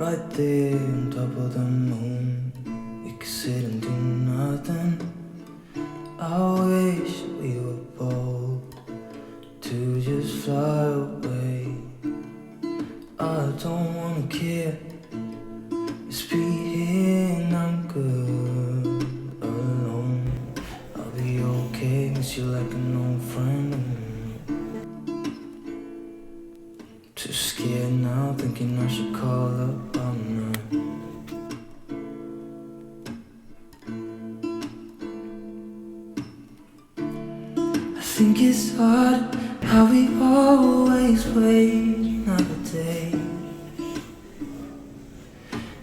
right there on top of the moon. We could sit and do nothing. I wish we were bold to just fly away. I don't wanna care, just be here and I'm good alone. I'll be okay, miss you like an old friend. Too scared now, thinking I should call up all night. I think it's hard how we always wait another day,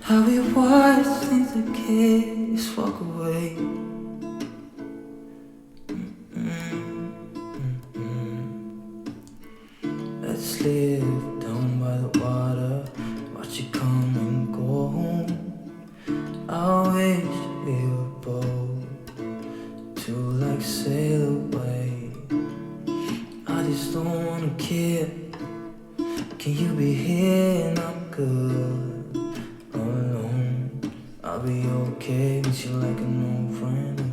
how we watch things that can't just walk away. Let's live down by the water, watch it come and go home. I wish we were bold to like sail away. I just don't wanna care. Can you be here and I'm good alone? I'll be okay, miss you like an old friend.